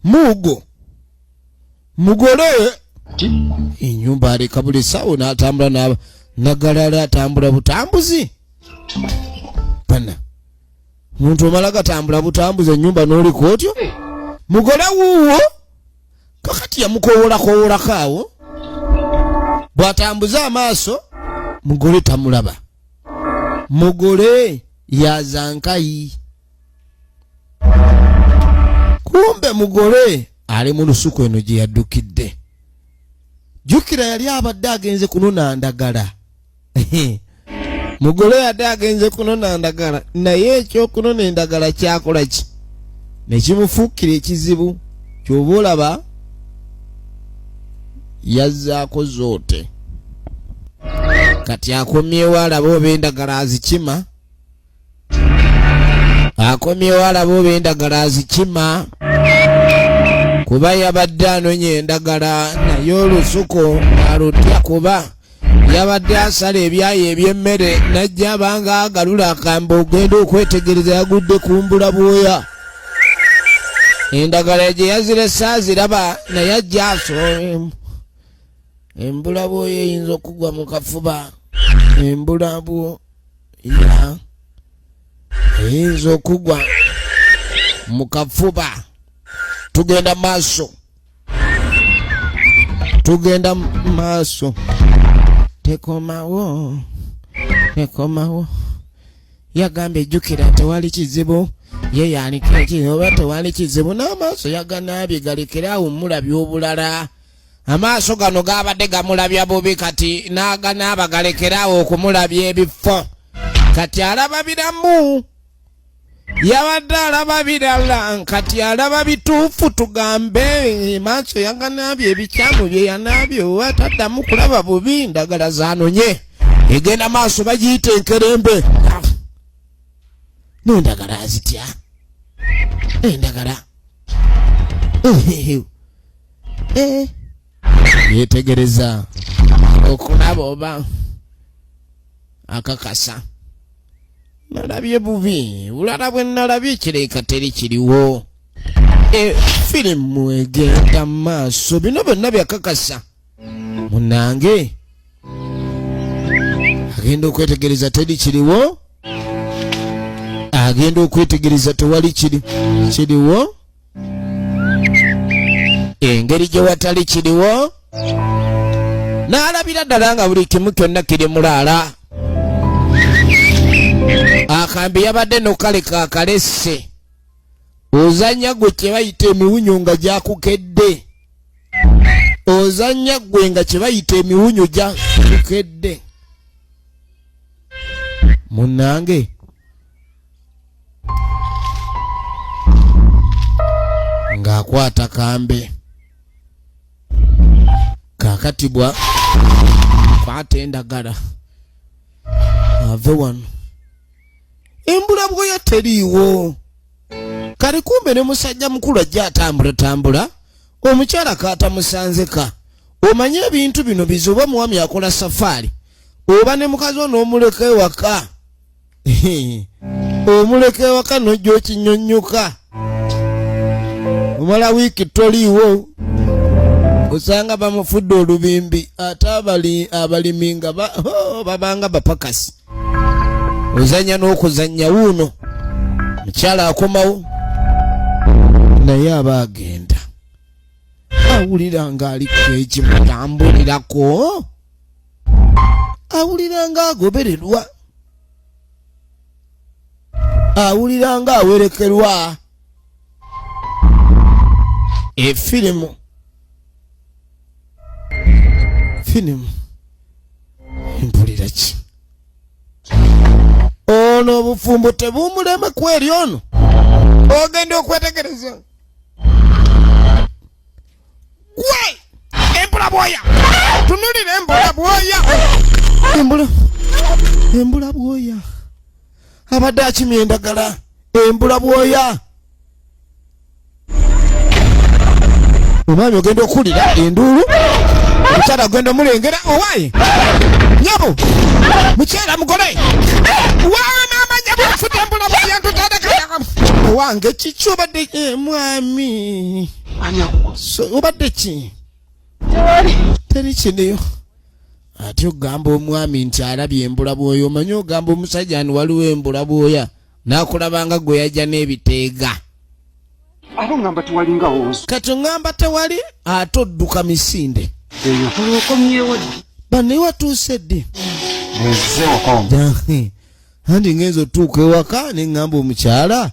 mugo mugole inyumba aleka buli sawo n'atambula nagalala atambula butambuzi pana muntu omala gatambula butambuzi ennyumba n'oliko otyo mugole wuwo kakati yamukowola kaawo bw'atambuza amaaso mugole tamulaba mugole yazankayi kumbe mugole ali mu lusuku eno gye yaddukidde jukira yali abadde agenze kunona ndagala mugole yadde agenze kunona ndagala naye ekyokunona endagala kyakola ki nekimufuukira ekizibu kyoba olaba yazzaako zoote kati akomyewo alaba oba endagala azikima kuba yabadde anonya endagala naye olusuku alutya kuba yabadde asala ebyayi eby'emmere najja abanga agalula akambe ogenda okwetegereza yagudde kumbula bwoya endagala gye yazirese aziraba naye ajja asoolemu embula bwoya eyinza okugwa mu kafuba embula bwoya eyinza okugwa mu kafuba tugenda maaso tekomawo yagambye jjukira tewali kizibu ye yanika ekizibu oba tewali kizibu n'amaaso yaganaabye galekerawo mulabya obulala amaaso gano gaabadde gamulabya bubi kati n'aganaaba galekerawo okumulabya ebifo kati alaba biramu yabadde alaba birala kati alaba bituufu tugambe maaso yaganaabye ebikyamu bye yanaabye oba taddamu kulaba bubi ndagala zanonye egenda maaso bagiyita enkerembe n'endagala azitya endagala yetegereza okulaba oba akakasa nalabye bubi bulala bwe nalabye kireka teri kiriwo firimu egenda maaso bino byonna byakakasa munange agenda okwetegereza teri kiriwo agenda okwetegereza tewali kiriwo engeri gye watali kiriwo n'alabira ddala nga buli kimu kyonna kiri mulaala akambi yabadde nokaleka akalesse ozanya gwe kye bayita emiwunyo nga gyakukedde ozanya gwe nga kye bayita emiwunyo gyakukedde munange ng'akwata kambe kakatibwa kwata endagala ave wano embula bwoya teriiwo kali kumbe ne musajja mukulu ajja atambula omukyala kaatamusanzeka omanye ebintu bino bizuba muwami akola safaari oba ne mukazi ono omuleka ewaka omuleka ewaka nojja okinyonnyoka omala wiiki toliiwo osanga bamufudde olubimbi ate abalimi nga babanga bapakasi ozanya n'okuzanya wuuno mukyala akomawo naye aba agenda awulira ng'aliko ekimutambulirako awulira ng'agobererwa awulira ng'awerekerwa efirimu mpulira ki ono obufumbo tebumuleme kweri ono ogenda okwetegereza gwe embula bwoya tunulira embula bwoya embula bwoya abadde akimya endagala embula bwoya omwami ogenda okuwulira enduulu mukyala ogenda omulengera owaaye nyabo mukyala mugole waawe n'amanya bwafudde embula bwoya ntutandeka wange kicho badde mwami so obadde ki teri kiniyo ati ogamba omwami nti alabye embula bwoya omanyi ogamba omusajja ani waliwo embula bwoya n'akulabanga gwe yajja n'ebiteega ate ngamba tewalinga wonso kati ngamba tewali ate odduka misinde eyo okomyewo bane watuuse ddi nze okomba andi ngenza otuuka ewaka ne ngamba omukyala